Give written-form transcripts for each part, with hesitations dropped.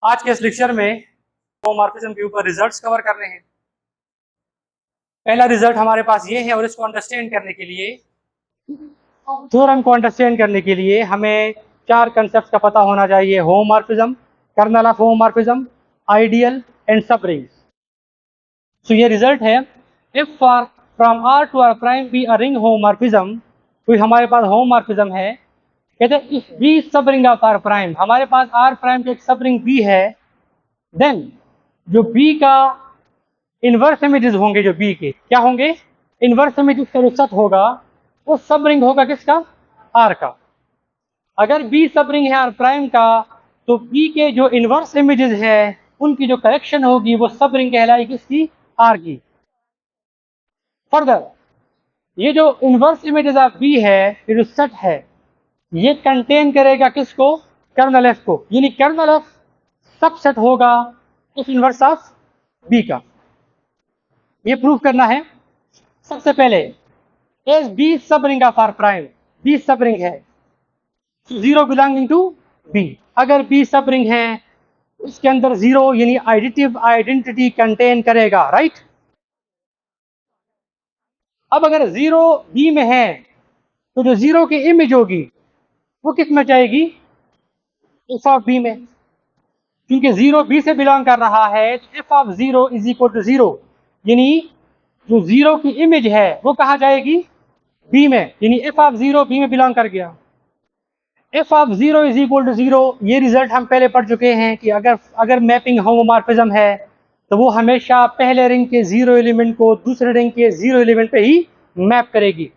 आज के इस लेक्चर में होमोमॉर्फिज्म के ऊपर रिजल्ट्स कवर कर रहे हैं। पहला रिजल्ट हमारे पास ये है और इसको अंडरस्टैंड करने के लिए थ्योरम को अंडरस्टैंड करने के लिए हमें चार कंसेप्ट का पता होना चाहिए: homomorphism, kernel of homomorphism, ideal and subrings. तो ये रिजल्ट है, if for from R to R prime be a ring homomorphism, तो हमारे पास होमोमॉर्फिज्म है। कहते हैं if B subring of R prime, हमारे पास R प्राइम का एक सब रिंग B है, देन जो B का इनवर्स इमेजेस होंगे, जो B के क्या होंगे, इनवर्स इमेज का जो सेट होगा वो सब रिंग होगा किसका, R का। अगर B सब रिंग है R प्राइम का, तो B के जो इनवर्स इमेजेस है उनकी जो करेक्शन होगी वो सब रिंग कहलाई किसकी, R की। फर्दर ये जो इनवर्स इमेजेस ऑफ B है, ये जो सेट है, ये कंटेन करेगा किसको, कर्नल F को, यानी कर्नल F सबसेट होगा इस इनवर्स ऑफ B का। ये प्रूफ करना है। सबसे पहले एज B सब ring of R prime, B सब रिंग है, जीरो बिलोंगिंग टू B। अगर B सब रिंग है उसके अंदर जीरो यानी एडिटिव आइडेंटिटी कंटेन करेगा, राइट। अब अगर जीरो B में है तो जो जीरो की इमेज होगी वो किस में जाएगी, एफ ऑफ B में, क्योंकि जीरो B से बिलोंग कर रहा है। तो F of zero is equal to zero, यानी जो जीरो की इमेज है वो कहाँ जाएगी, B में, यानी एफ ऑफ जीरो B में बिलोंग कर गया। F of zero is equal to zero, ये रिजल्ट हम पहले पढ़ चुके हैं कि अगर मैपिंग होमोमॉर्फिज्म है तो वो हमेशा पहले रिंग के जीरो एलिमेंट को दूसरे रिंग के जीरो एलिमेंट पे ही मैप करेगी।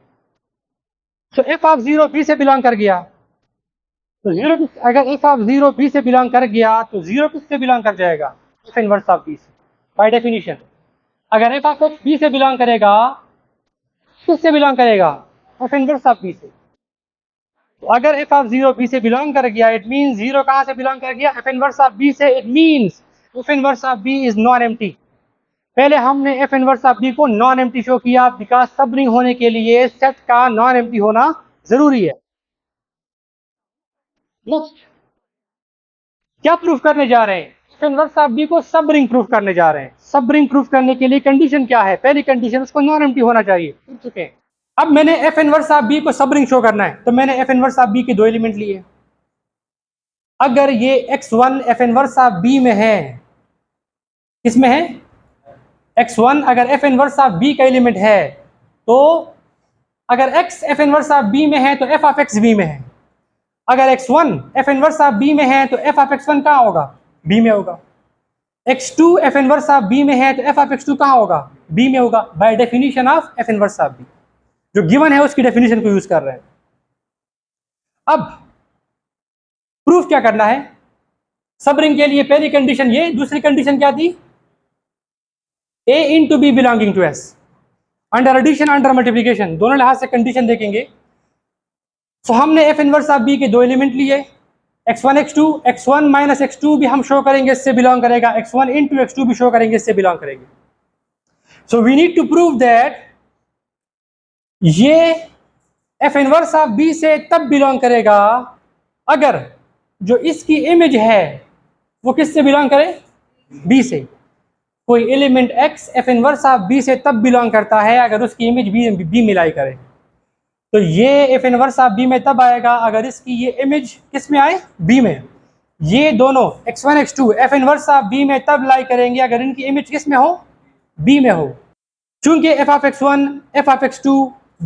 तो एफ ऑफ जीरो B से बिलोंग कर गया, तो जीरो, अगर एफ ऑफ जीरो B से बिलोंग कर गया तो जीरो किससे बिलोंग कर जाएगा, एफ इनवर्स ऑफ B से, बाय डेफिनेशन। अगर एफ ऑफ एक्स B से बिलोंग करेगा, किससे बिलोंग करेगा, एफ इनवर्स ऑफ B से। तो अगर एफ ऑफ जीरो B से बिलोंग कर गया, इट मींस जीरो कहां से बिलोंग कर गया, एफ इनवर्स ऑफ B से। It means F inverse of B is non empty. पहले हमने एफ इनवर्स ऑफ B को नॉन एम्प्टी शो किया, बिकॉज सब रिंग होने के लिए सेट का नॉन एम्प्टी होना जरूरी है। नेक्स्ट क्या प्रूफ करने जा रहे हैं, एफ इनवर्स ऑफ B को सब रिंग प्रूफ करने जा रहे हैं। सब रिंग प्रूफ करने के लिए कंडीशन क्या है, पहली कंडीशन उसको नॉन एम्प्टी होना चाहिए, पूछ चुके हैं। अब मैंने एफ इनवर्स ऑफ B को सब रिंग शो करना है, तो मैंने एफ इनवर्स ऑफ B के दो एलिमेंट लिए। अगर ये x1 F inverse of B में है, किसमें है, x1 अगर एफ इनवर्स ऑफ B का एलिमेंट है, तो अगर x F inverse of B में है तो f ऑफ x B में है। अगर x1 F inverse of B में है तो f ऑफ x1 कहाँ होगा, B में होगा। x2 F inverse of B में है तो f ऑफ x2 कहाँ होगा, B में होगा, by definition of f inverse of B। जो गिवन है उसकी डेफिनेशन को यूज कर रहे हैं। अब प्रूफ क्या करना है, सब रिंग के लिए पहली कंडीशन ये, दूसरी कंडीशन क्या थी, A into B belonging to S। Under addition under multiplication दोनों लिहाज से कंडीशन देखेंगे। तो हमने एफ इनवर्स ऑफ B के दो एलिमेंट लिए, x1 x2, x1 minus x2 भी हम शो करेंगे इससे बिलोंग करेगा, x1 इंटू x2 भी शो करेंगे इससे बिलोंग करेंगे। So we need to prove that ये एफ इनवर्स ऑफ B से तब बिलोंग करेगा अगर जो इसकी इमेज है वो किससे बिलोंग करे, B से। कोई element x F inverse of B से तब बिलोंग करता है अगर उसकी इमेज B मिलाई करे। तो ये एफ इनवर्स ऑफ B में तब आएगा अगर इसकी ये इमेज किस में आए, B में। ये दोनों x1 x2 F inverse of B में तब लाई करेंगे अगर इनकी इमेज किस में हो, B में हो। चूंकि F of x1 f of x2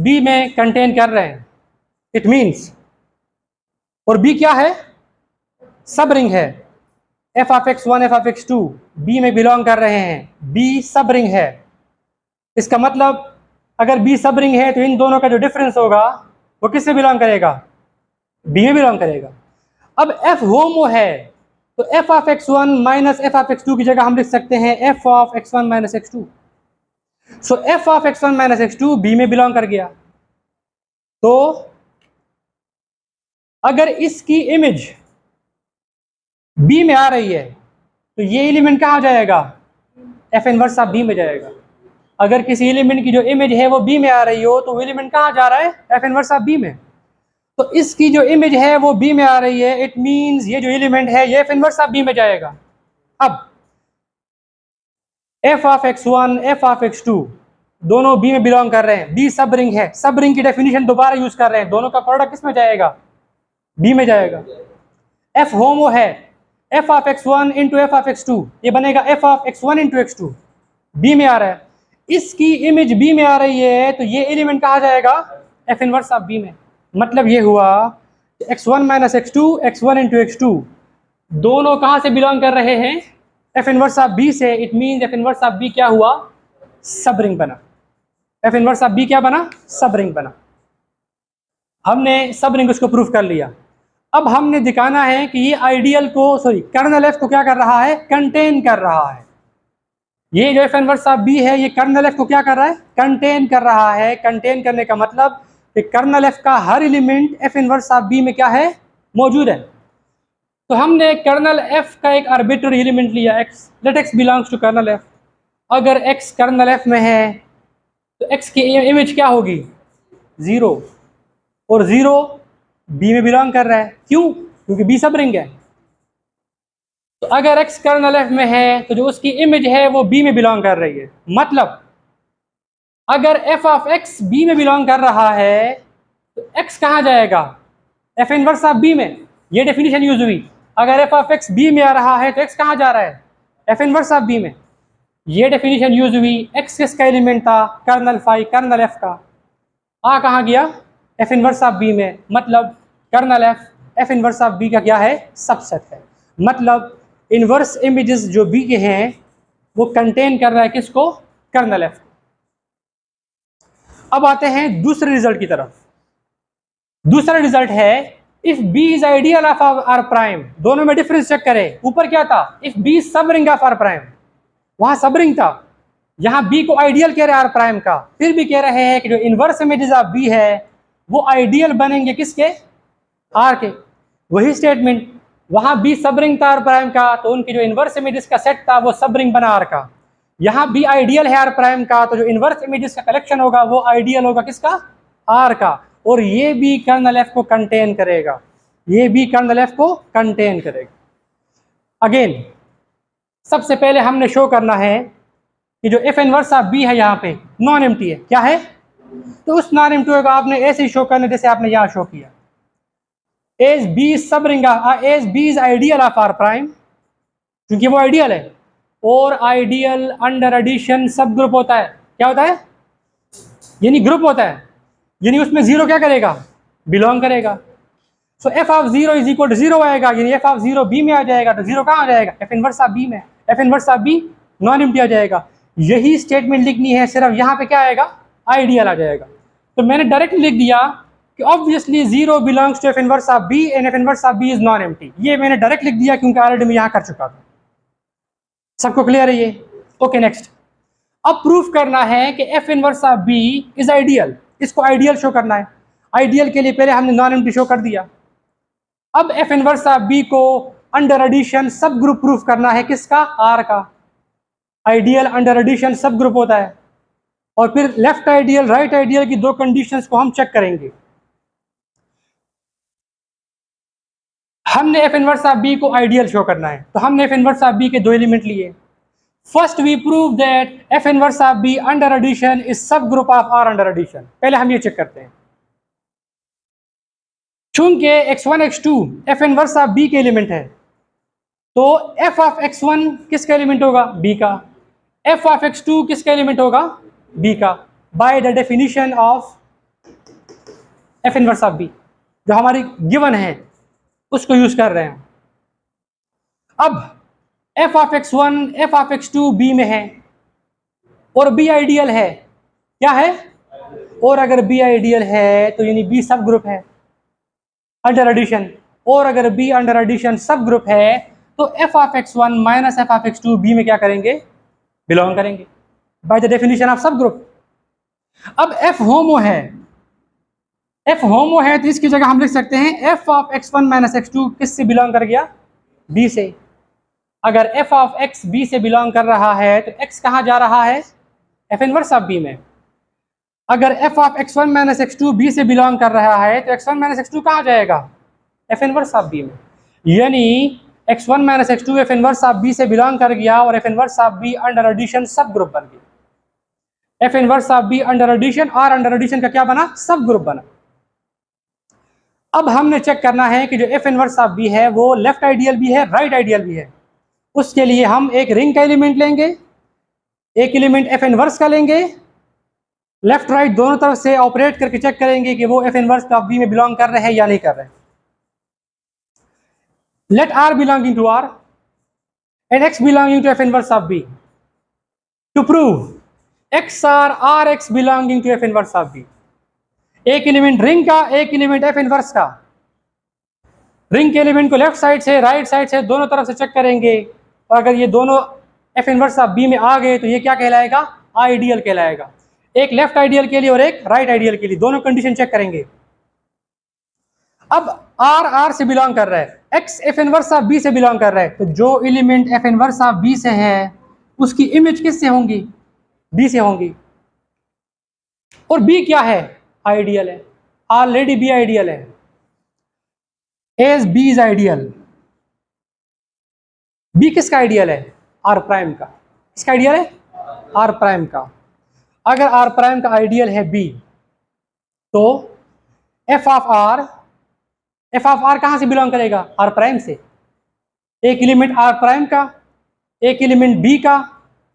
B में कंटेन कर रहे हैं, इट मींस, और B क्या है, सब रिंग है। F of x1 f of x2 B में बिलोंग कर रहे हैं, B सब रिंग है। इसका मतलब अगर B सब रिंग है तो इन दोनों का जो डिफरेंस होगा वो किससे बिलोंग करेगा, B में बिलोंग करेगा। अब F होमो है तो F of x1 minus f of x2 की जगह हम लिख सकते हैं F of x1 minus x2। So F of x1 minus x2 B में बिलोंग कर गया। तो अगर इसकी इमेज B में आ रही है तो ये एलिमेंट कहाँ जाएगा, एफ इनवर्स ऑफ B में जाएगा। अगर किसी एलिमेंट की जो इमेज है वो B में आ रही हो तो वो एलिमेंट कहाँ जा रहा है, एफ इनवर्स ऑफ B में। तो इसकी जो इमेज है वो B में आ रही है, इट मींस ये जो एलिमेंट है ये एफ इनवर्स ऑफ B में जाएगा। अब F of x1 f of x2 दोनों बी में बिलोंग कर रहे हैं, बी सब रिंग है, सब रिंग की डेफिनेशन दोबारा यूज कर रहे हैं, दोनों का प्रोडक्ट किस में जाएगा, बी में जाएगा। एफ होमो है, F of x1 into F of x2, ये बनेगा F of x1 into x2, B में आ रहा है, इसकी इमेज बी में आ रही है, तो ये एलिमेंट कहा जाएगा, एफ इनवर्स ऑफ बी में। मतलब ये हुआ x1 minus x2 x1 into x2 दोनों कहां से बिलोंग कर रहे हैं, एफ इनवर्स ऑफ बी से। It mean f inverse of B क्या हुआ, सब रिंग बना। एफ इनवर्स ऑफ बी क्या बना, सब रिंग बना। हमने सब रिंग उसको प्रूफ कर लिया। अब हमने दिखाना है कि ये आइडियल को, सॉरी कर्नल एफ को क्या कर रहा है, कंटेन कर रहा है। ये जो एफ इनवर्स ऑफ बी है ये कर्नल एफ को क्या कर रहा है, कंटेन कर रहा है। कंटेन करने का मतलब कि कर्नल एफ का हर element F inverse of B में क्या है, मौजूद है। तो हमने कर्नल एफ का एक आर्बिट्ररी एलिमेंट लिया x, let x belongs to kernel f. अगर x कर्नल एफ में है तो x की इमेज क्या होगी, 0, और 0 बी में बिलोंग कर रहा है। क्यों, क्योंकि बी सब रिंग है। तो अगर x कर्नल एफ में है तो जो उसकी इमेज है वो बी में बिलोंग कर रही है। मतलब अगर f ऑफ x बी में बिलोंग कर रहा है तो x कहाँ जाएगा, एफ इनवर्स ऑफ बी में। ये डेफिनेशन यूज हुई। अगर f ऑफ x बी में आ रहा है तो x कहाँ जा रहा है, एफ इनवर्स ऑफ बी में। ये डेफिनेशन यूज हुई। x किसका एलिमेंट था, कर्नल फाई, कर्नल f का। आ कहाँ गया, एफ इनवर्स ऑफ बी में। मतलब kernel f inverse of B का क्या है, सबसेट है। मतलब इनवर्स इमेजेस जो बी के हैं वो कंटेन कर रहा है किसको, कर्नल एफ। अब आते हैं दूसरे रिजल्ट की तरफ। दूसरा रिजल्ट है if B is ideal of R prime. दोनों में डिफरेंस चेक करें। ऊपर क्या था, if B subring of R prime, वहां सब रिंग था। यहाँ बी को आइडियल कह रहे हैं आर प्राइम का, फिर भी कह रहे हैं कि जो इनवर्स इमेजेस ऑफ बी है वो आइडियल बनेंगे किसके, आर के। वही स्टेटमेंट, वहां बी सब रिंग था आर प्राइम का, तो उनकी जो इनवर्स इमेजेस का सेट था वो सब रिंग बना आर का। यहाँ बी आइडियल है आर प्राइम का, तो जो इनवर्स इमेजेस का कलेक्शन होगा वो आइडियल होगा किसका, आर का। और ये भी कर्नल एफ को कंटेन करेगा, ये भी कर्नल एफ को कंटेन करेगा। अगेन सबसे पहले हमने शो करना है कि जो एफ इनवर्स ऑफ बी है यहाँ पे नॉन एम्प्टी है। क्या है, तो उस नॉन एम्प्टी को आपने ऐसे ही शो करना जैसे आपने यहाँ शो किया। As B subring, as B is ideal of R prime, क्योंकि वो आइडियल है। और ideal under addition subgroup होता है। क्या होता है, यानी ग्रुप होता है, यानी उसमें 0 क्या करेगा, बिलोंग करेगा। So F of 0 is equal to 0 आएगा, यानी एफ ऑफ 0 बी में आ जाएगा। तो 0 कहाँ आ जाएगा, एफ इनवर्स ऑफ बी में। F inverse of B non empty आ जाएगा। यही स्टेटमेंट लिखनी है, सिर्फ यहाँ पे क्या आएगा, आइडियल आ जाएगा। तो मैंने डायरेक्ट लिख दिया कि obviously 0 belongs to F inverse of B and f inverse of B is non empty. ये मैंने डायरेक्ट लिख दिया क्योंकि ऑलरेडी मैं यहाँ कर चुका था। सबको क्लियर है ये, ओके नेक्स्ट। अब प्रूफ करना है कि f inverse of B is ideal. इसको आइडियल शो करना है। आइडियल के लिए पहले हमने नॉन एम्प्टी शो कर दिया। अब एफ इनवर्स ऑफ बी को अंडर एडिशन सब ग्रुप प्रूफ करना है किसका, आर का। Ideal under addition subgroup होता है। और फिर लेफ्ट आइडियल राइट आइडियल की दो कंडीशंस को हम चेक करेंगे। हमने एफ इनवर्स ऑफ बी को आइडियल शो करना है, तो हमने एफ इनवर्स ऑफ बी के दो एलिमेंट लिए। First we prove that F inverse of B under addition is subgroup of R under addition. पहले हम ये चेक करते हैं। चूंकि x1 x2 F inverse of B के एलिमेंट है, तो एफ ऑफ x1 किसका एलिमेंट होगा, बी का। एफ ऑफ x2 किसका एलिमेंट होगा, बी का, by the definition of f inverse of B जो हमारी गिवन है उसको यूज कर रहे हैं। अब F of x1 f of x2 B में है और बी आइडियल है। क्या है, और अगर बी आइडियल है तो यानी बी सब ग्रुप है अंडर एडिशन। और अगर B under addition subgroup है तो F of x1 minus f of x2 B में क्या करेंगे, बिलोंग करेंगे by the definition of subgroup. अब एफ होमो है, एफ होमो है तो इसकी जगह हम लिख सकते हैं F of x1 minus x2 किससे बिलोंग कर गया, बी से। अगर एफ ऑफ x बी से बिलोंग कर रहा है तो x कहाँ जा रहा है, एफ इनवर्स ऑफ बी में। अगर F of x1 minus x2 B से बिलोंग कर रहा है तो x1 माइनस x2 कहाँ जाएगा, एफ इनवर्स ऑफ बी में। यानी x1 minus x2 F inverse of B से बिलोंग कर गया और F inverse of B under addition subgroup बन गया। F inverse of B under addition और अंडर एडिशन का क्या बना, सब ग्रुप बना। अब हमने चेक करना है कि जो एफ इनवर्स ऑफ बी है वो लेफ्ट आइडियल भी है, राइट आइडियल भी है। उसके लिए हम एक रिंग का एलिमेंट लेंगे, एक एलिमेंट एफ इनवर्स का लेंगे, लेफ्ट राइट दोनों तरफ से ऑपरेट करके चेक करेंगे कि वो एफ इनवर्स ऑफ बी में बिलोंग कर रहे हैं या नहीं कर रहे हैं। Let R belonging to R and X belonging to F inverse of B to prove X R R X belonging to F inverse of B. एक एलिमेंट रिंग का, एक एलिमेंट एफ इनवर्स का। रिंग के element को left side से right side से दोनों तरफ से चेक करेंगे और अगर ये दोनों एफ इनवर्स ऑफ बी में आ गए तो ये क्या कहलाएगा, आइडियल कहलाएगा। एक लेफ्ट आइडियल के लिए और एक राइट आइडियल के लिए दोनों कंडीशन चेक करेंगे। अब आर आर से बिलोंग कर रहा है, X F inverse of B से बिलोंग कर रहा है, तो जो element F inverse of B से है उसकी इमेज किससे होंगी, बी से होंगी। और बी क्या है, आइडियल है, ऑलरेडी बी आइडियल है। As B is ideal. B किसका आइडियल है, आर प्राइम का। किसका आइडियल है, आर प्राइम का। अगर आर प्राइम का आइडियल है बी तो F of R, F of R कहां से बिलोंग करेगा, आर प्राइम से। एक एलिमेंट आर प्राइम का, एक एलिमेंट बी का,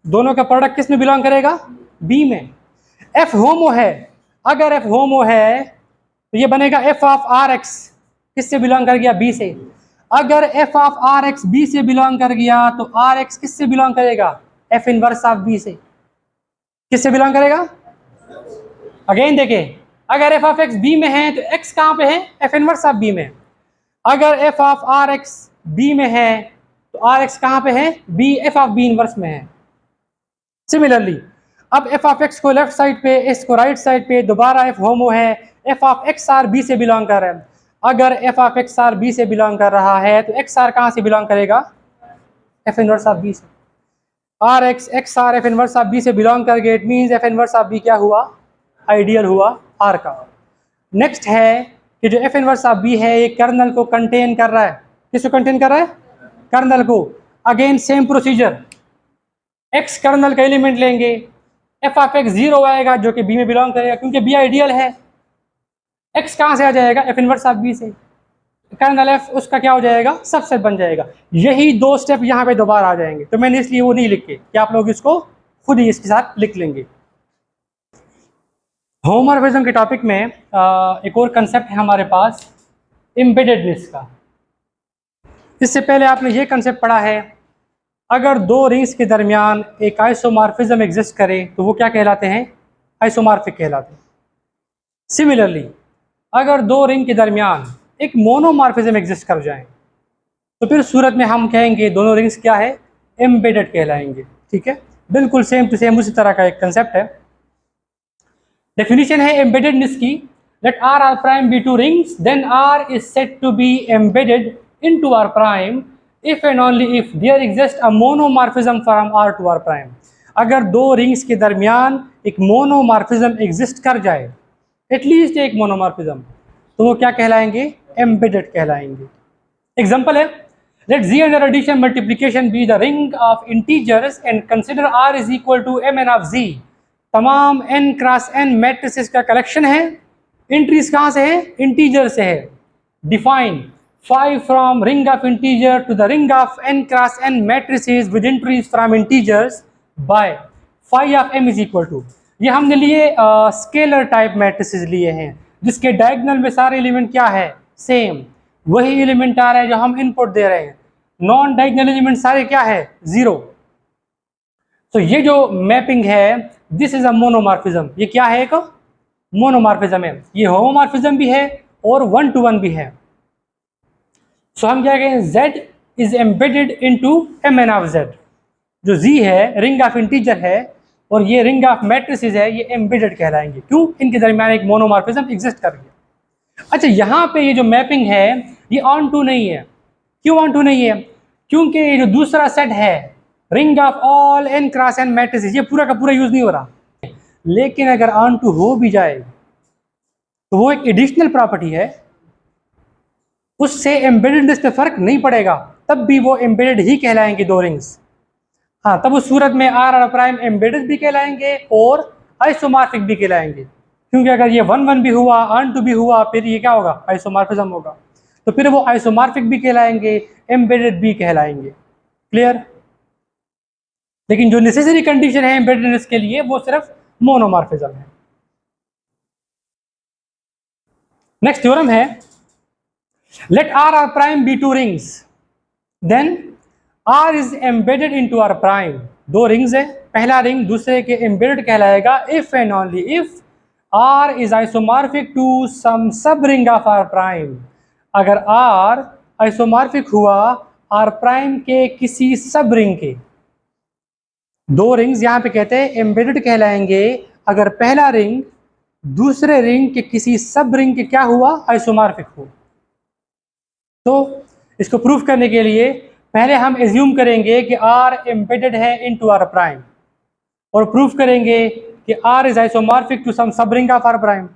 दोनों का प्रोडक्ट किस में बिलोंग करेगा, बी में। एफ होमो है, अगर एफ होमो है तो ये बनेगा एफ ऑफ आर एक्स, किससे बिलोंग कर गया, बी से। अगर F of R X B से बिलोंग कर गया तो आर एक्स किससे बिलोंग करेगा, एफ इनवर्स ऑफ बी से। किससे बिलोंग करेगा, अगेन देखिए, अगर एफ ऑफ एक्स बी में है तो एक्स कहां पे है, एफ इनवर्स ऑफ बी में। अगर F of R X B में है तो आर एक्स कहां पे है, B, F of B inverse में है। सिमिलरली अब एफ ऑफ एक्स को लेफ्ट साइड पे, एस को राइट साइड पे, दोबारा एफ होमो है, F of X R B से बिलोंग कर रहा है। अगर F of X R B से बिलोंग कर रहा है तो एक्स आर कहां से बिलोंग करेगा, एफ इनवर्स ऑफ बी से। R X X R F inverse of B से बिलोंग कर गए, it means F inverse of B क्या हुआ, आइडियल हुआ आर का। नेक्स्ट है कि जो एफ इनवर्स ऑफ बी है ये कर्नल को कंटेन कर रहा है। किसको कंटेन कर रहा है, कर्नल को। Again same procedure, X kernel का एलिमेंट लेंगे, एफ ऑफ एक्स 0 आएगा जो कि बी में बिलोंग करेगा क्योंकि बी आइडियल है। एक्स कहां से आ जाएगा, एफ इनवर्स ऑफ बी से। कर्नल एफ उसका क्या हो जाएगा, सबसेट बन जाएगा। यही दो स्टेप यहाँ पे दोबारा आ जाएंगे, तो मैंने इसलिए वो नहीं लिखे कि आप लोग इसको खुद ही इसके साथ लिख लेंगे। होमोमॉर्फिज्म के टॉपिक में एक और कंसेप्ट है हमारे पास, एम्बेडेडनेस का। इससे पहले आपने ये कंसेप्ट पढ़ा है, अगर दो रिंग्स के दरमियान एक आइसोमॉर्फिज्म एग्जिस्ट करे तो वो क्या कहलाते हैं, आइसोमॉर्फिक कहलाते हैं। सिमिलरली अगर दो रिंग के दरमियान एक मोनोमॉर्फिज्म एग्जिस्ट कर जाए तो फिर सूरत में हम कहेंगे दोनों रिंग्स क्या है, एम्बेडेड कहलाएंगे। ठीक है, बिल्कुल सेम टू सेम उसी तरह का एक कंसेप्ट है। डेफिनेशन है एम्बेडेडनेस की, let R R prime be two rings then R is said to be embedded into R prime if and only if there exist a monomorphism from R to R prime. अगर दो rings के दरमियान एक मोनोमॉर्फिज्म exist कर जाए, at least एक मोनोमॉर्फिज्म, तो वो क्या कहलाएंगे, एम्बेडेड कहलाएंगे। एग्जांपल है, let z under addition multiplication be the ring of integers and consider r is equal to mn of z। तमाम n क्रॉस n मैट्रिसेस का कलेक्शन है। एंट्रीज कहाँ से है, इंटीजर से है। Define 5 from ring of integer to the ring of n cross n matrices with entries from integers by phi of m is equal to, ये हमने लिए स्केलर टाइप मैट्रिसेस लिए हैं जिसके डायगोनल में सारे एलिमेंट क्या है, सेम, वही एलिमेंट आ रहा है जो हम इनपुट दे रहे हैं। नॉन डायगोनल एलिमेंट सारे क्या है, 0। तो ये जो मैपिंग है दिस इज अ मोनोमॉर्फिज्म, ये क्या है, एक मोनोमॉर्फिज्म है। ये होमोमॉर्फिज्म भी है और 1 to 1 भी है। सो हम क्या कहें, z is embedded into mn of z। जो z है रिंग ऑफ इंटीजर है और ये रिंग ऑफ मैट्रिसेस है, ये एम्बेडेड कहलाएंगे। क्यों, इनके दरमियान एक मोनोमॉर्फिज्म एग्जिस्ट कर गया। अच्छा, यहाँ पे ये जो मैपिंग है ये ऑन टू नहीं है। क्यों ऑन टू नहीं है, क्योंकि ये जो दूसरा सेट है ring of all n cross n matrices, ये पूरा का पूरा यूज नहीं हो रहा। लेकिन अगर ऑन टू हो भी जाए तो वो एक एडिशनल प्रॉपर्टी है, उससे एम्बेडेडनेस पे फर्क नहीं पड़ेगा। तब भी वो एम्बेडेड ही कहलाएंगे दो रिंग्स। हाँ, तब उस सूरत में आर आर प्राइम एम्बेडेड भी कहलाएंगे और आइसोमॉर्फिक भी कहलाएंगे, क्योंकि अगर ये 1 1 भी हुआ, ऑन टू भी हुआ, फिर ये क्या होगा, आइसोमॉर्फिज्म होगा। तो फिर वो आइसोमॉर्फिक भी कहलाएंगे, एम्बेडेड भी कहलाएंगे। क्लियर? लेकिन जो नेसेसरी कंडीशन है एम्बेडेडनेस के लिए वो सिर्फ मोनोमॉर्फिज्म है। नेक्स्ट थ्योरम है, let R R prime be two rings, then R is embedded into R prime. दो रिंग्स है, पहला रिंग दूसरे के एम्बेडेड कहलाएगा if and only if R is isomorphic to some सब रिंग ऑफ आर प्राइम। अगर R isomorphic हुआ R prime के किसी सब रिंग के। दो रिंग्स यहां पे कहते हैं एम्बेडेड कहलाएंगे अगर पहला रिंग दूसरे रिंग के किसी सब रिंग के क्या हुआ, आइसोमॉर्फिक हो। तो इसको प्रूफ करने के लिए पहले हम एज्यूम करेंगे कि आर एम्बेडेड है इनटू आर प्राइम, और प्रूफ करेंगे कि R is isomorphic to some सब रिंग ऑफ आर प्राइम।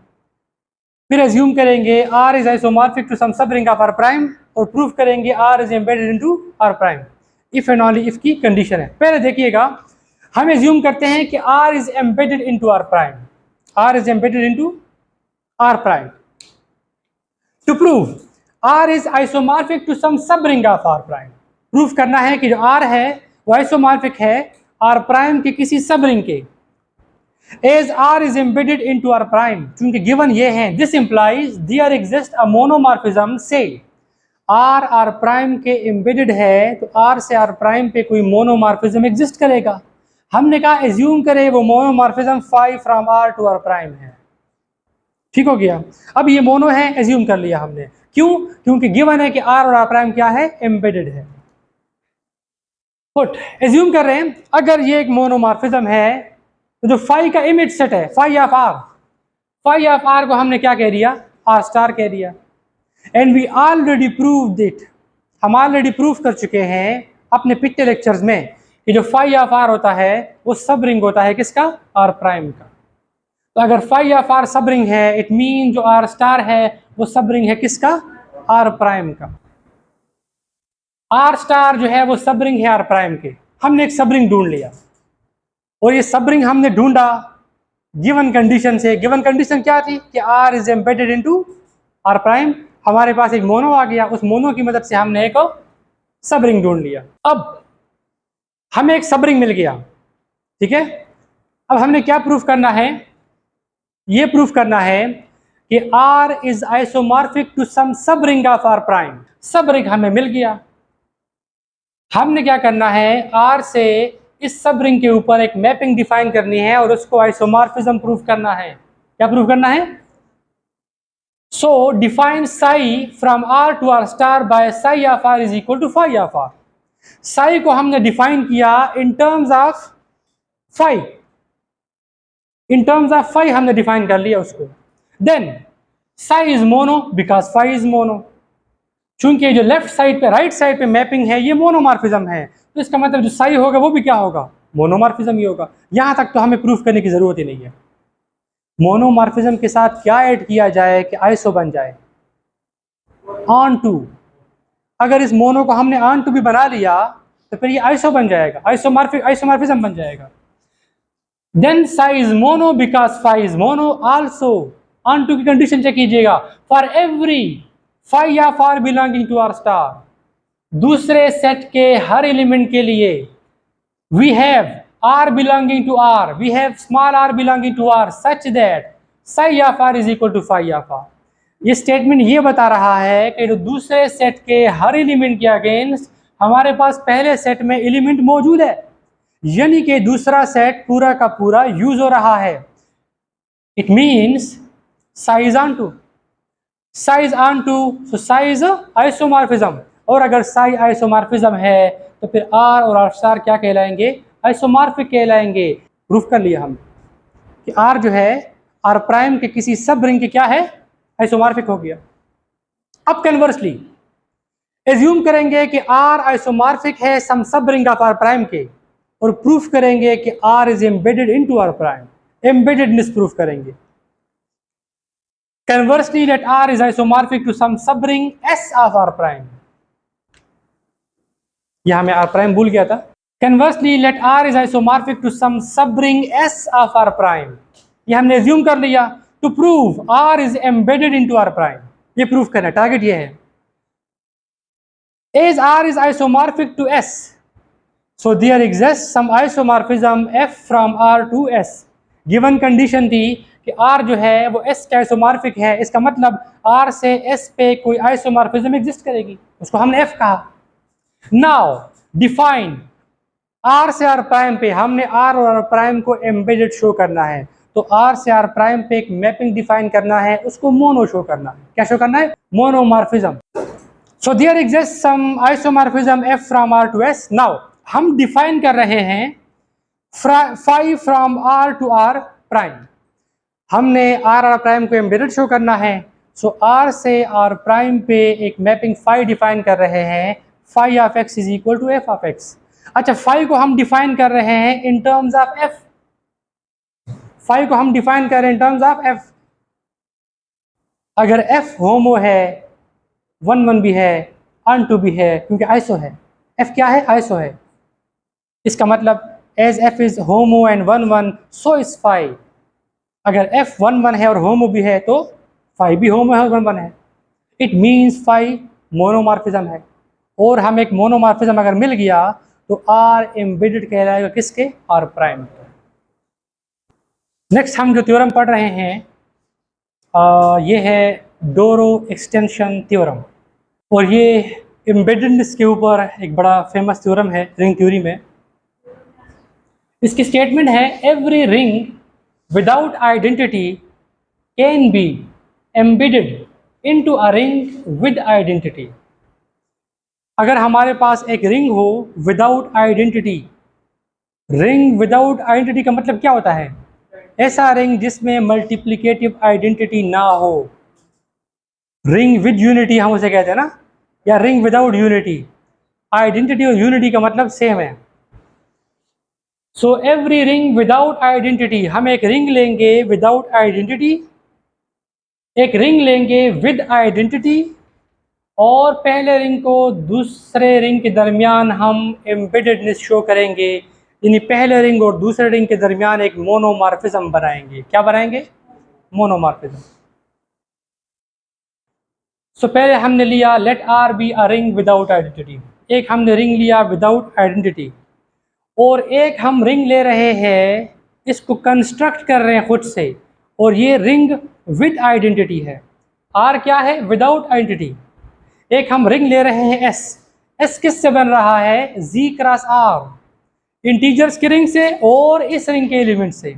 फिर एज्यूम करेंगे R is isomorphic to some सब रिंग ऑफ आर प्राइम, और प्रूफ करेंगे R is embedded into R prime. If and only if की condition है। पहले देखिएगा, हम एज्यूम करते हैं कि R is embedded into R prime, R is embedded into R prime. To prove R is isomorphic to some सब ring of R prime, proof करना है कि जो आर है वो आइसोमॉर्फिक है आर प्राइम के किसी सब रिंग के। As R is embedded into R prime, चूंकि गिवन ये है, this implies there exist a monomorphism से आर आर प्राइम के एम्बेडेड है, तो आर से आर प्राइम पे कोई मोनोमॉर्फिज्म एग्जिस्ट करेगा। हमने कहा एज्यूम करे वो monomorphism phi from R to R prime है। ठीक हो गया? अब ये मोनो है, एज्यूम कर लिया हमने। क्यों? क्योंकि गिवन है कि आर और आर प्राइम क्या है, एम्बेडेड है। गुड, एज्यूम कर रहे हैं अगर ये एक मोनोमॉर्फिज्म है तो जो फाई का इमेज सेट है, phi of R, phi of R को हमने क्या कह दिया, आर स्टार कह दिया। And we already proved it, हम ऑलरेडी प्रूफ कर चुके हैं अपने पिछले लेक्चर्स में कि जो फाई ऑफ आर होता है वो सब रिंग होता है किसका, आर प्राइम का। तो अगर फाई ऑफ आर सब रिंग है, इट मीन जो आर स्टार है वो सब रिंग है किसका, आर प्राइम का। आर स्टार जो है वो सब रिंग है आर प्राइम के। हमने एक सब रिंग ढूंढ लिया, और ये सब रिंग हमने ढूंढा गिवन कंडीशन से। गिवन कंडीशन क्या थी कि R is embedded into R prime. हमारे पास एक मोनो आ गया, उस मोनो की मदद से हमने एक सब रिंग ढूंढ लिया। अब हमें एक सब रिंग मिल गया, ठीक है। अब हमने क्या प्रूफ करना है, ये प्रूफ करना है कि R is isomorphic to some सब रिंग ऑफ आर प्राइम। सब रिंग हमें मिल गया। हमने क्या करना है, R से इस सब रिंग के ऊपर एक मैपिंग डिफाइन करनी है और उसको आइसोमॉर्फिज्म प्रूफ करना है। क्या प्रूफ करना है? So define psi from R to R star by psi of R is equal to phi of R। Psi को हमने डिफाइन किया in terms of phi, in terms of phi हमने define कर लिया उसको। Then psi is mono because phi is mono. चूंकि जो left side पे राइट साइड पे मैपिंग है ये मोनोमॉर्फिज्म है, तो इसका मतलब जो साई होगा वो भी क्या होगा, मोनोमॉर्फिज्म ही होगा। यहां तक तो हमें प्रूफ करने की जरूरत ही नहीं है। मोनोमॉर्फिज्म के साथ क्या ऐड किया जाए कि आइसो बन जाए, ऑन टू। अगर इस मोनो को हमने ऑन टू भी बना लिया तो फिर ये आइसो बन जाएगा, आइसोमॉर्फिज्म बन जाएगा। Then psi is mono because phi is mono also। on to की कंडीशन चेक कीजिएगा, for every phi of r belonging to r star, दूसरे सेट के हर एलिमेंट के लिए we have r belonging to r, we have small r belonging to r such that psi of r is equal to phi of r। ये statement ये बता रहा है कि जो दूसरे सेट के हर एलिमेंट के अगेंस्ट हमारे पास पहले सेट में एलिमेंट मौजूद है, यानी कि दूसरा सेट पूरा का पूरा यूज हो रहा है। It means psi is onto, psi is onto, so psi is isomorphism. और अगर साई आइसोमॉर्फिज्म है तो फिर आर और आर स्टार क्या कहलाएंगे, आइसोमॉर्फिक कहलाएंगे। प्रूफ कर लिया हम कि आर जो है आर प्राइम के किसी सब रिंग के क्या है, आइसोमॉर्फिक हो गया। अब कन्वर्सली एज्यूम करेंगे कि आर आइसोमॉर्फिक है सम सब रिंग ऑफ आर प्राइम के, और प्रूफ करेंगे कि R is embedded into R prime. Embeddedness proof करेंगे। Conversely let R is isomorphic to some सब ring S of R prime. यहाँ मैं आर प्राइम भूल गया था। Conversely let R is isomorphic to some सब ring S of R prime, ये हमने एज्यूम कर लिया। To prove R is embedded into R prime, ये प्रूफ करना, टारगेट ये है। As R is isomorphic to S, so there exists some isomorphism F from R to S. Given condition थी कि R जो है वो S का isomorphic है, इसका मतलब R से S पे कोई isomorphism exist करेगी, उसको हमने F कहा। Now define R से R प्राइम पे हमने R और R प्राइम को एम्बेडेड शो करना है, तो R से R प्राइम पे एक मैपिंग डिफाइन करना है, उसको मोनो शो करना है। क्या शो करना है? मोनोमॉर्फिज्म। So there exists some isomorphism F from R to S. Now हम डिफाइन कर रहे हैं phi from R to R prime, हमने R R प्राइम को एम्बेडेड शो करना है, सो R से R प्राइम पे एक मैपिंग phi डिफाइन कर रहे हैं, phi of x is equal to f of x। अच्छा, phi को हम डिफाइन कर रहे हैं इन टर्म्स ऑफ f, phi को हम डिफाइन कर रहे हैं इन टर्म्स ऑफ f। अगर f होमो है, 1 1 भी है, अन2 भी है, क्योंकि आइसो है, f क्या है? आइसो है। इसका मतलब as f is homo and 1 1 so is phi। अगर f 1 1 है और होमो भी है तो phi भी होमो है और 1 1 है। इट मीन्स phi मोनोमॉर्फिज्म है, और हम एक मोनोमॉर्फिज्म अगर मिल गया तो R एम्बेडेड कहलाएगा किसके? R prime. नेक्स्ट हम जो थ्योरम पढ़ रहे हैं ये है डोरो एक्सटेंशन थ्योरम, और ये एम्बेडेडनेस के ऊपर एक बड़ा फेमस थ्योरम है रिंग थ्योरी में। इसकी स्टेटमेंट है every ring without identity can be embedded into a ring with identity. अगर हमारे पास एक रिंग हो without identity, ring without identity का मतलब क्या होता है? ऐसा रिंग जिसमें मल्टीप्लिकेटिव आइडेंटिटी ना हो। रिंग विद यूनिटी हम उसे कहते हैं ना, या रिंग विदाउट यूनिटी। आइडेंटिटी और यूनिटी का मतलब सेम है। So every ring without identity, हम एक रिंग लेंगे विदाउट आइडेंटिटी, एक रिंग लेंगे विद आइडेंटिटी, और पहले रिंग को दूसरे रिंग के दरमियान हम एम्बेडेडनेस शो करेंगे, यानी पहले रिंग और दूसरे रिंग के दरमियान एक मोनोमॉर्फिज्म बनाएंगे। क्या बनाएंगे? मोनोमॉर्फिज्म। सो पहले हमने लिया let R be a ring without identity, एक हमने रिंग लिया विदाउट आइडेंटिटी, और एक हम रिंग ले रहे हैं, इसको कंस्ट्रक्ट कर रहे हैं खुद से, और ये रिंग विद आइडेंटिटी है। आर क्या है? Without identity. एक हम रिंग ले रहे हैं एस, एस किस से बन रहा है? जी क्रॉस आर, इंटीजर्स की रिंग से और इस रिंग के एलिमेंट से,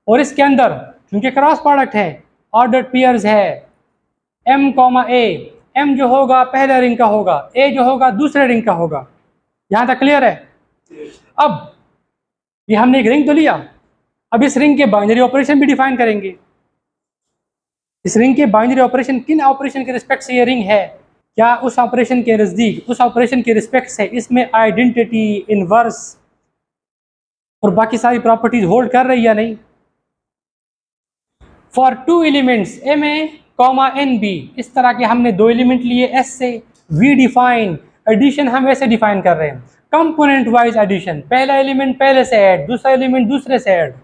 और इसके अंदर क्योंकि क्रॉस प्रोडक्ट है, ऑर्डर्ड पेयर्स है, m कॉमा ए, m जो होगा पहले रिंग का होगा, a जो होगा दूसरे रिंग का होगा। यहाँ तक क्लियर है? अब ये हमने एक रिंग तो लिया, अब इस रिंग के बाइनरी ऑपरेशन भी डिफाइन करेंगे। इस रिंग के बाइनरी ऑपरेशन किन ऑपरेशन के रिस्पेक्ट से ये रिंग है? क्या उस ऑपरेशन के नज़दीक, उस ऑपरेशन के रिस्पेक्ट से इसमें आइडेंटिटी, इनवर्स और बाकी सारी प्रॉपर्टीज होल्ड कर रही या नहीं? For two elements M A comma N B, इस तरह के हमने दो एलिमेंट लिए एस से, वी डिफाइन एडिशन हम ऐसे डिफाइन कर रहे हैं, कंपोनेंट वाइज एडिशन, पहला एलिमेंट पहले से ऐड, दूसरा एलिमेंट दूसरे से ऐड।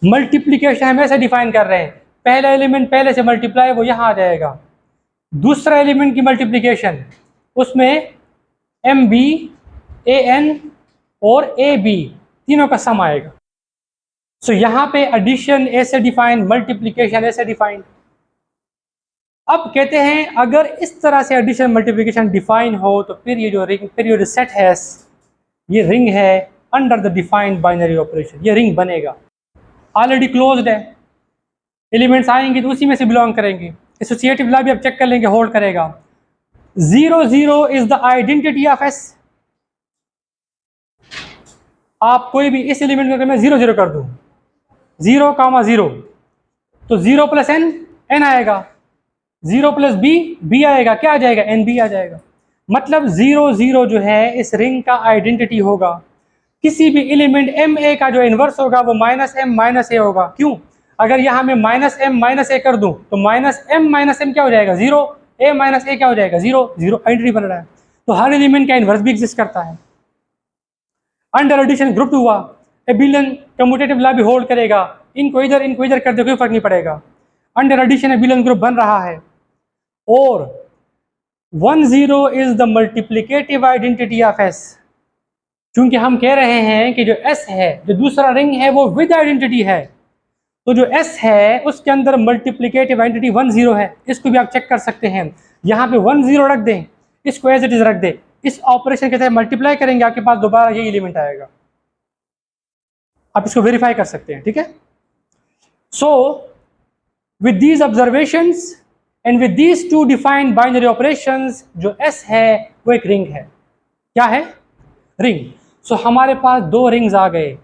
मल्टीप्लिकेशन हम ऐसे डिफाइन कर रहे हैं, पहला एलिमेंट पहले से मल्टीप्लाई वो यहाँ आ जाएगा, दूसरा एलिमेंट की मल्टीप्लिकेशन उसमें एम बी, ए एन और ए बी तीनों का सम आएगा। सो यहाँ पे एडिशन ऐसे डिफाइन, मल्टीप्लिकेशन ऐसे डिफाइन। अब कहते हैं अगर इस तरह से एडिशन मल्टीप्लिकेशन डिफाइन हो तो फिर ये जो रिंग, फिर ये जो सेट है, ये रिंग है under the defined binary operation, ये रिंग बनेगा। ऑलरेडी क्लोज्ड है, एलिमेंट्स आएंगे तो उसी में से बिलोंग करेंगे। एसोसिएटिव लॉ भी अब चेक कर लेंगे, होल्ड करेगा। 0 0 is the identity of S. आप कोई भी इस एलिमेंट को अगर मैं 0 0 कर दूं, 0 कामा 0, तो 0 प्लस एन, एन आएगा, 0 प्लस बी, बी आएगा, क्या आ जाएगा? एन बी आ जाएगा। मतलब 0 0 जो है इस रिंग का आइडेंटिटी होगा। किसी भी एलिमेंट एम ए का जो इन्वर्स होगा वो माइनस एम माइनस ए होगा। क्यों? अगर यहाँ मैं माइनस एम माइनस ए कर दूं तो माइनस एम क्या हो जाएगा? 0, ए माइनस ए क्या हो जाएगा? 0 0, आइडेंटिटी बन रहा है। तो हर एलिमेंट का इन्वर्स भी एग्जिस्ट करता है। अंडर एडिशन ग्रुप हुआ, एबिलियन कम्यूटेटिव लॉ भी होल्ड करेगा, इनको इधर कर दो, कोई फर्क नहीं पड़ेगा। अंडर एडिशन एबिलियन ग्रुप बन रहा है। और 10 is the multiplicative identity of S. क्योंकि हम कह रहे हैं कि जो एस है, जो दूसरा रिंग है, वो विद आइडेंटिटी है, तो जो एस है उसके अंदर मल्टीप्लिकेटिव आइडेंटिटी 10 है। इसको भी आप चेक कर सकते हैं। यहाँ पे 10 रख दें, इसको एज इट इज रख दें, इस ऑपरेशन के तहत मल्टीप्लाई करेंगे, आपके पास दोबारा यही एलिमेंट आएगा। आप इसको वेरीफाई कर सकते हैं, ठीक है। So with these observations and with these two defined binary operations, जो एस है वो एक रिंग है। क्या है? रिंग। सो हमारे पास दो रिंग्स आ गए,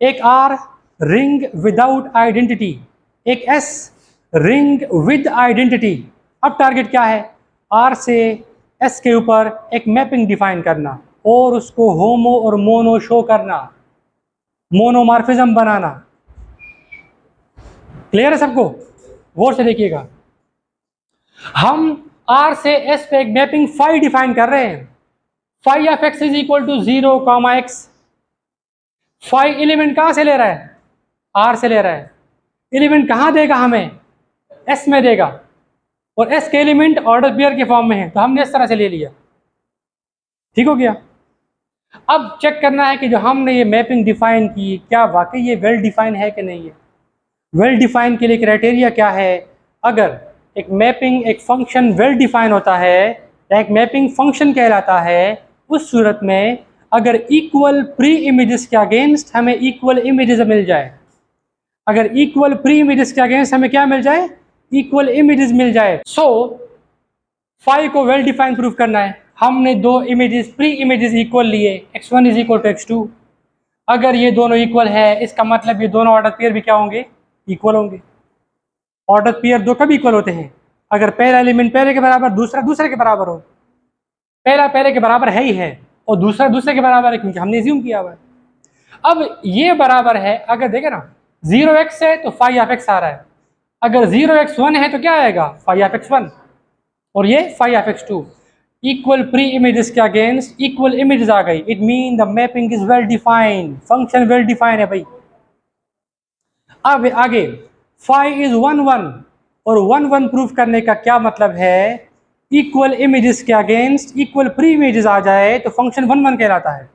एक आर रिंग विदाउट आइडेंटिटी, एक एस रिंग विद आइडेंटिटी। अब टारगेट क्या है? आर से एस के ऊपर एक मैपिंग डिफाइन करना और उसको होमो और मोनो शो करना, मोनोमॉर्फिज्म बनाना। क्लियर है सबको? गौर से देखिएगा। हम आर से एस पे एक मैपिंग फाई डिफाइन कर रहे हैं। Phi of X is equal to 0, X. Phi element कहां से ले रहा है? आर से ले रहा है। एलिमेंट कहां देगा हमें? एस में देगा, और एस के एलिमेंट ऑर्डर पेयर के फॉर्म में है, तो हमने इस तरह से ले लिया। ठीक हो गया। अब चेक करना है कि जो हमने ये मैपिंग डिफाइन की, क्या वाकई ये वेल डिफाइन है कि नहीं है। वेल डिफाइन के लिए क्राइटेरिया क्या है? अगर एक मैपिंग, एक फंक्शन वेल डिफाइन होता है या एक मैपिंग फंक्शन कहलाता है, उस सूरत में अगर इक्वल प्री इमेजेस के अगेंस्ट हमें इक्वल इमेजेस मिल जाए, अगर इक्वल प्री इमेजेस के अगेंस्ट हमें क्या मिल जाए? इक्वल इमेजेस मिल जाए। सो फाई को वेल डिफाइन प्रूफ करना है। हमने दो इमेजेस, प्री इमेजेस इक्वल लिए, x1 is equal to x2। अगर ये दोनों इक्वल है, इसका मतलब ये दोनों ऑर्डर पेयर भी क्या होंगे? इक्वल होंगे। ऑर्डर पेयर दो कब इक्वल होते हैं? अगर पहला एलिमेंट पहले के बराबर, दूसरा दूसरे के बराबर हो। पहला पहले के बराबर है ही है, और दूसरा दूसरे के बराबर है, क्योंकि हमने ज्यूम किया हुआ है। अब ये बराबर है, अगर देखे ना 0x है तो फाई ऑफ एक्स आ रहा है, अगर 0x1 है तो क्या आएगा? फाई ऑफ x1, और ये phi of x2। Equal pre images के अगेंस्ट इक्वल इमेजेस आ गई, it mean the mapping is well defined, function well defined है भाई। अब आगे फाई इज 1 और 1 प्रूफ करने का क्या मतलब है? इक्वल इमेजेस के अगेंस्ट इक्वल प्री इमेजेस आ जाए तो फंक्शन 1 कहलाता है।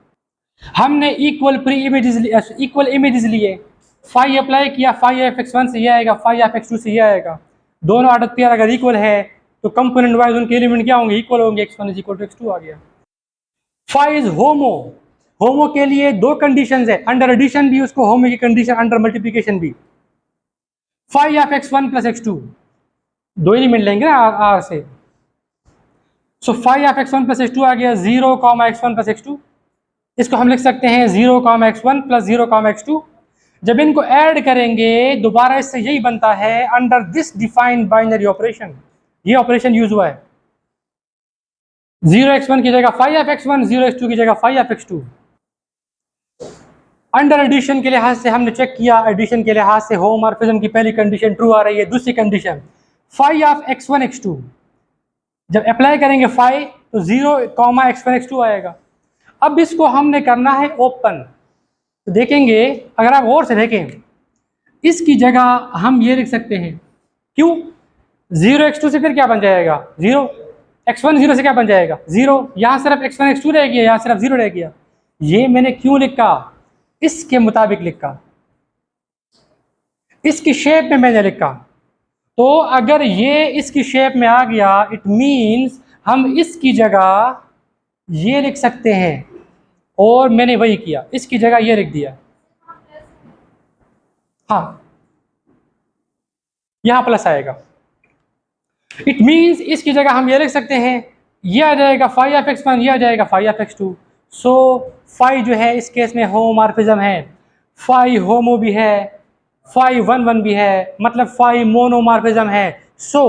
हमने equal pre images, equal images लिए, फाई अप्लाई किया, फाई ऑफ x1 से ये आएगा, फाई ऑफ x2 से ये आएगा। दोनों ऑर्डर पेयर अगर इक्वल है तो कंपोनेंट वाइज उनके एलिमेंट क्या होंगे? इक्वल होंगे। x1 is equal to x2 आ गया। फाई इज होमो। होमो के लिए दो कंडीशंस है, अंडर एडिशन भी उसको होमो की कंडीशन, अंडर मल्टीप्लिकेशन भी। Phi of x1 plus x2, दो एलिमेंट लेंगे ना आर से। So phi of x1 plus x2 आ गया 0, x1 प्लस x2। इसको हम लिख सकते हैं 0, x1 प्लस 0, x2। जब इनको ऐड करेंगे दोबारा इससे यही बनता है, under this defined binary operation, ये ऑपरेशन यूज हुआ है। 0x1 की जगह फाई ऑफ x1, 0x2 की जगह phi of x2। Under addition के लिहाज से हमने चेक किया, एडिशन के लिहाज से होमोमॉर्फिज्म की पहली कंडीशन ट्रू आ रही है। दूसरी condition phi of x1 x2, जब अप्लाई करेंगे फाई तो 0, x1 x2 आएगा। अब इसको हमने करना है ओपन, तो देखेंगे, अगर आप गौर से देखें, इसकी जगह हम ये लिख सकते हैं, क्यों? 0x2 से फिर क्या बन जाएगा? 0, x1 0 से क्या बन जाएगा? 0। यहाँ सिर्फ x1 x2 रह गया, यहाँ सिर्फ 0 रह गया। ये मैंने क्यों लिखा? इसके मुताबिक लिखा, इसकी शेप में मैंने लिखा। तो अगर ये इसकी शेप में आ गया, इट मीन्स हम इसकी जगह ये लिख सकते हैं, और मैंने वही किया, इसकी जगह ये लिख दिया। हाँ, यहां प्लस आएगा, इट मीन्स इसकी जगह हम ये लिख सकते हैं, ये आ जाएगा फाई ऑफ x1, ये आ जाएगा phi of x2। So phi जो है इस केस में होमोमॉर्फिज्म है, फाई होमो भी है, फाई 1 भी है, मतलब फाई मोनोमॉर्फिज्म है। सो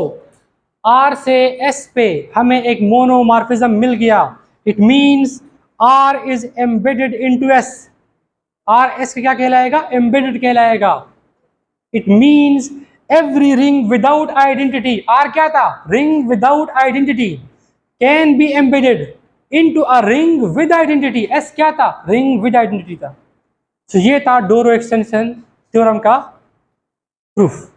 आर से एस पे हमें एक मोनोमॉर्फिज्म मिल गया, it means R is embedded into S. R S क्या कहलाएगा? एम्बेडेड कहलाएगा। It means every ring without identity, R क्या था? Ring without identity, can be embedded into a ring with identity. S क्या था? रिंग विद आइडेंटिटी था। तो ये था डोरो एक्सटेंशन थ्योरम का प्रूफ।